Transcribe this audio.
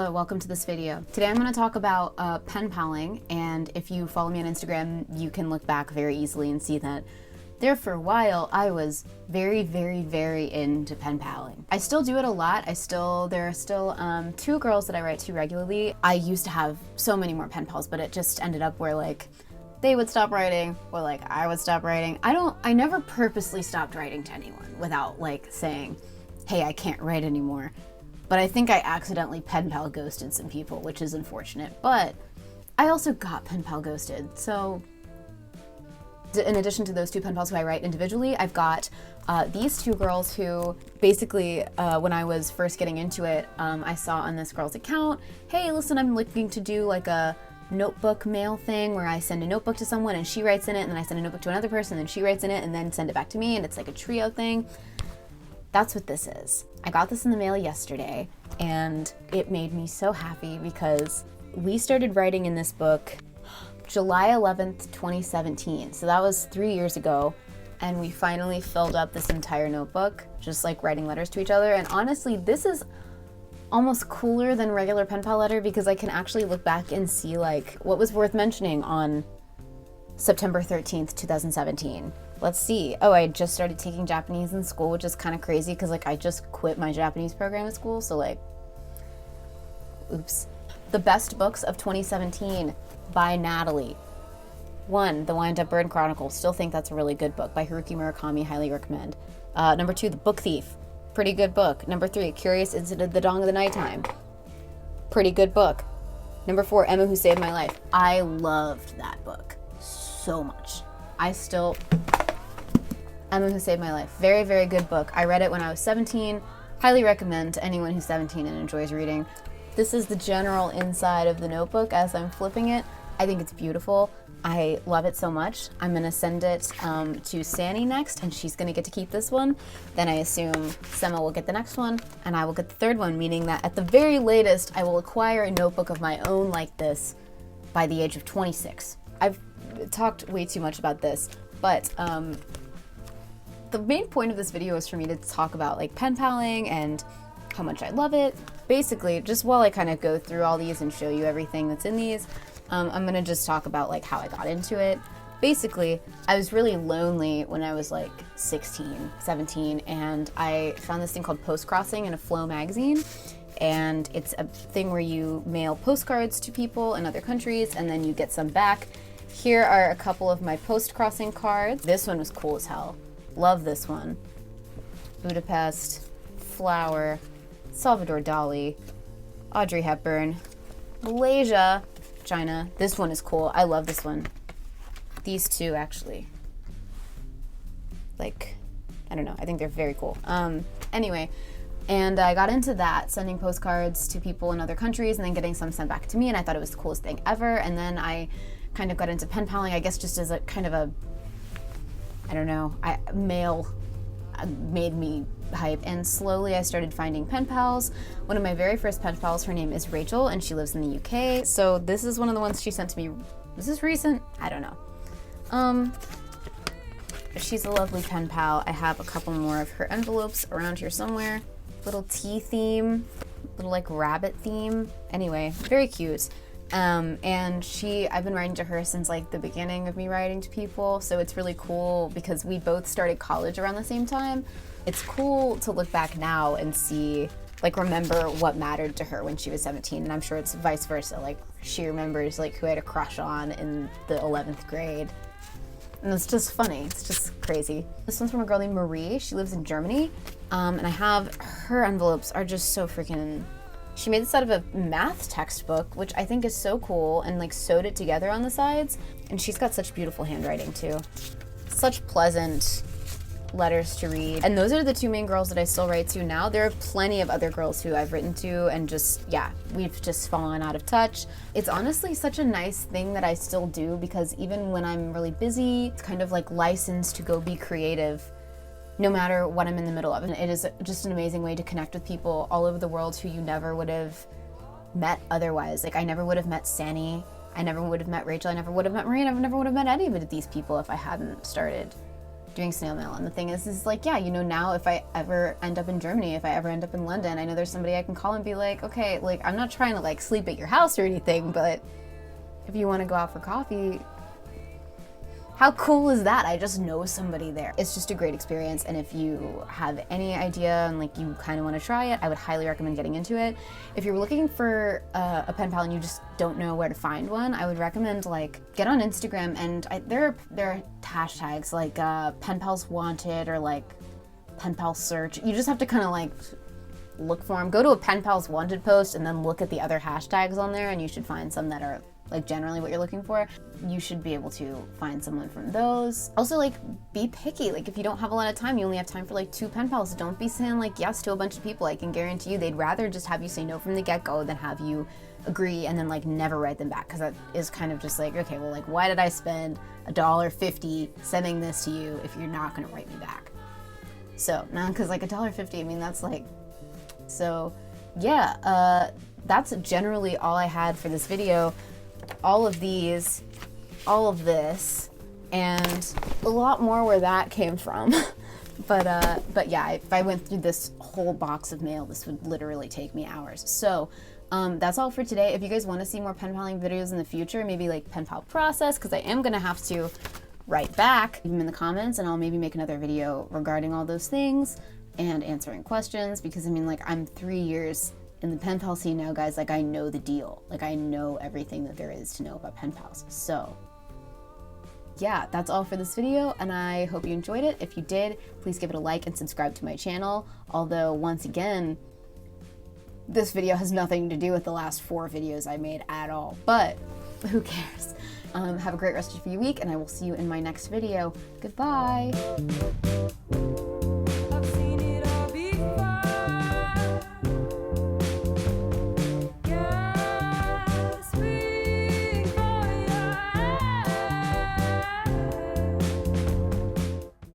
Hello, welcome to this video. Today I'm going to talk about pen paling, and if you follow me on Instagram, you can look back very easily and see that there for a while I was very into pen paling. I still do it a lot. There are still 2 girls that I write to regularly. I used to have so many more pen pals, but it just ended up where like they would stop writing or like I would stop writing. I never purposely stopped writing to anyone without like saying, hey, I can't write anymore. But I think I accidentally pen pal ghosted some people, which is unfortunate. But I also got pen pal ghosted. So in addition to those 2 pen pals who I write individually, I've got these 2 girls who basically, when I was first getting into it, I saw on this girl's account, hey, listen, I'm looking to do like a notebook mail thing where I send a notebook to someone and she writes in it, and then I send a notebook to another person and then she writes in it and then send it back to me, and it's like a trio thing. That's what this is. I got this in the mail yesterday and it made me so happy because we started writing in this book July 11th, 2017. So that was 3 years ago, and we finally filled up this entire notebook, just like writing letters to each other. And honestly, this is almost cooler than regular pen pal letter because I can actually look back and see like what was worth mentioning on September 13th, 2017. Let's see. Oh, I just started taking Japanese in school, which is kind of crazy because like I just quit my Japanese program at school, so like, oops. The best books of 2017 by Natalie. 1, The Wind Up Bird Chronicle. Still think that's a really good book by Haruki Murakami. Highly recommend. Number 2, The Book Thief. Pretty good book. Number 3, Curious Incident of the Dawn of the Nighttime. Pretty good book. Number 4, Emma Who Saved My Life. I loved that book so much. Emma Who Saved My Life. Very good book. I read it when I was 17. Highly recommend to anyone who's 17 and enjoys reading. This is the general inside of the notebook as I'm flipping it. I think it's beautiful. I love it so much. I'm gonna send it to Sani next, and she's gonna get to keep this one. Then I assume Sema will get the next one, and I will get the 3rd one, meaning that at the very latest, I will acquire a notebook of my own like this by the age of 26. I've talked way too much about this, but the main point of this video is for me to talk about like pen paling and how much I love it. Basically, just while I kind of go through all these and show you everything that's in these, I'm gonna just talk about like how I got into it. Basically, I was really lonely when I was like 16, 17, and I found this thing called Post Crossing in a Flow magazine. And it's a thing where you mail postcards to people in other countries and then you get some back. Here are a couple of my Post Crossing cards. This one was cool as hell. Love this one. Budapest, Flower, Salvador Dali, Audrey Hepburn, Malaysia, China. This one is cool. I love this one. These 2 actually. Like, I don't know. I think they're very cool. Anyway, and I got into that, sending postcards to people in other countries and then getting some sent back to me, and I thought it was the coolest thing ever. And then I kind of got into pen paling, I guess just as a kind of a, I don't know, mail made me hype, and slowly I started finding pen pals. One of my very first pen pals, her name is Rachel, and she lives in the UK. So this is one of the ones she sent to me. Was this recent? I don't know. She's a lovely pen pal. I have a couple more of her envelopes around here somewhere. Little tea theme, little like rabbit theme. Anyway, very cute. And I've been writing to her since like the beginning of me writing to people, so it's really cool because we both started college around the same time. It's cool to look back now and see, like, remember what mattered to her when she was 17, and I'm sure it's vice versa. Like, she remembers like who I had a crush on in the 11th grade. And it's just funny. It's just crazy. This one's from a girl named Marie. She lives in Germany, and I have her envelopes are just so freaking. She made this out of a math textbook, which I think is so cool, and like sewed it together on the sides. And she's got such beautiful handwriting too. Such pleasant letters to read. And those are the 2 main girls that I still write to now. There are plenty of other girls who I've written to, and just, yeah, we've just fallen out of touch. It's honestly such a nice thing that I still do because even when I'm really busy, it's kind of like licensed to go be creative no matter what I'm in the middle of. And it is just an amazing way to connect with people all over the world who you never would have met otherwise. Like, I never would have met Sani. I never would have met Rachel. I never would have met Marie. I never would have met any of these people if I hadn't started doing snail mail. And the thing is like, yeah, you know, now if I ever end up in Germany, if I ever end up in London, I know there's somebody I can call and be like, okay, like, I'm not trying to like sleep at your house or anything, but if you want to go out for coffee, how cool is that? I just know somebody there. It's just a great experience, and if you have any idea and like you kind of want to try it, I would highly recommend getting into it. If you're looking for a pen pal and you just don't know where to find one, I would recommend like get on Instagram, and there are hashtags like pen pals wanted or like pen pal search. You just have to kind of like look for them. Go to a pen pals wanted post and then look at the other hashtags on there, and you should find some that are like generally what you're looking for. You should be able to find someone from those. Also, like, be picky. Like, if you don't have a lot of time, you only have time for like 2 pen pals. Don't be saying like yes to a bunch of people. I can guarantee you they'd rather just have you say no from the get-go than have you agree and then like never write them back, because that is kind of just like, okay, well, like, why did I spend $1.50 sending this to you if you're not gonna write me back? So now, because like $1.50, I mean, that's like, so yeah, that's generally all I had for this video. All of these, all of this, and a lot more where that came from. but yeah, if I went through this whole box of mail, this would literally take me hours. So that's all for today. If you guys want to see more pen paling videos in the future, maybe like pen pal process, because I am gonna have to write back, leave them in the comments, and I'll maybe make another video regarding all those things and answering questions, because I mean, like, I'm 3 years in the pen pal scene now, guys. Like, I know the deal. Like, I know everything that there is to know about pen pals. So yeah, that's all for this video, and I hope you enjoyed it. If you did, please give it a like and subscribe to my channel. Although, once again, this video has nothing to do with the last 4 videos I made at all, but who cares? Have a great rest of your week, and I will see you in my next video. Goodbye.